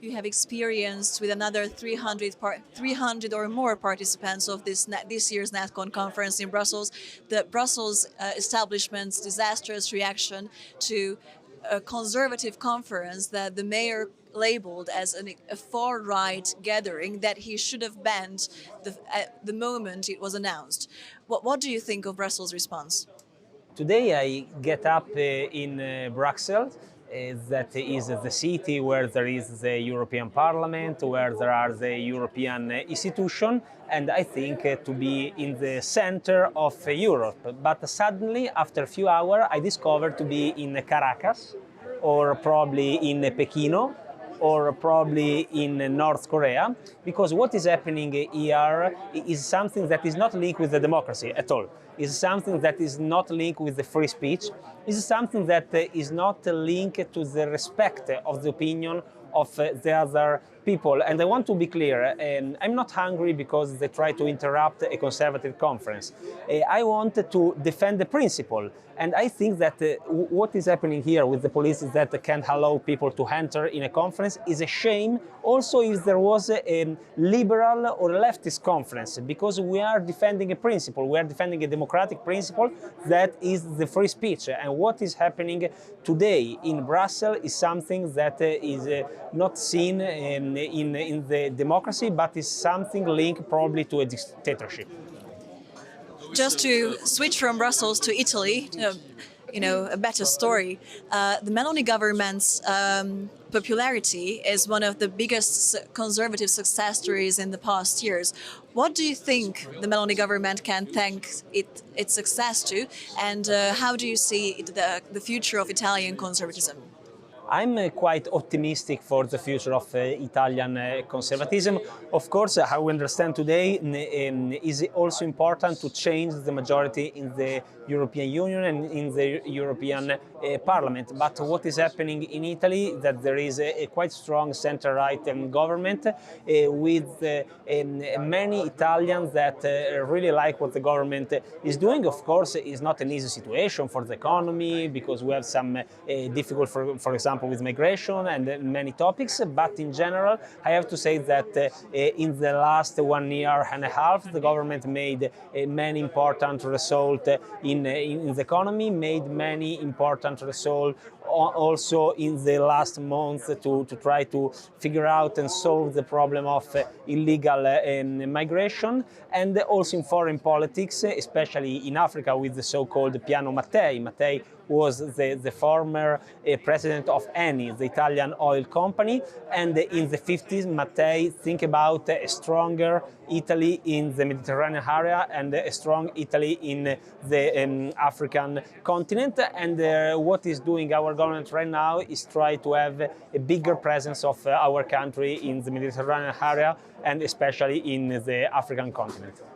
you have experienced with another 300 or more participants of this year's NatCon conference in Brussels, the Brussels establishment's disastrous reaction to a conservative conference that the mayor labeled as a far-right gathering that he should have banned at the moment it was announced. What do you think of Brussels' response? Today I get up in Brussels, that is the city where there is the European Parliament, where there are the European institutions, and I think to be in the center of Europe. But suddenly, after a few hours, I discovered to be in Caracas, or probably in Pekino, or probably in North Korea, because what is happening here is something that is not linked with the democracy at all. It's something that is not linked with the free speech. It's something that is not linked to the respect of the opinion of the other people. And I want to be clear, I'm not hungry because they try to interrupt a conservative conference. I want to defend the principle. And I think that what is happening here with the police is that can't allow people to enter in a conference is a shame. Also, if there was a liberal or leftist conference, because we are defending a principle, we are defending a democratic principle that is the free speech. And what is happening today in Brussels is something that is not seen in the democracy, but is something linked probably to a dictatorship. Just to switch from Brussels to Italy, a better story. The Meloni government's popularity is one of the biggest conservative success stories in the past years. What do you think the Meloni government can thank its success to, and how do you see the future of Italian conservatism? I'm quite optimistic for the future of Italian conservatism. Of course, how we understand today is also important to change the majority in the European Union and in the European Parliament. But what is happening in Italy, that there is a quite strong center-right government with many Italians that really like what the government is doing. Of course, it's not an easy situation for the economy because we have some difficult, for example, with migration and many topics, but in general, I have to say that in the last 1 year and a half, the government made many important results in the economy, made many important results also in the last month to try to figure out and solve the problem of illegal migration, and also in foreign politics, especially in Africa with the so-called Piano Mattei. Mattei was the former president of Eni, the Italian oil company, and in the 50s Mattei think about a stronger Italy in the Mediterranean area and a strong Italy in the African continent. And what is doing our government right now is try to have a bigger presence of our country in the Mediterranean area and especially in the African continent.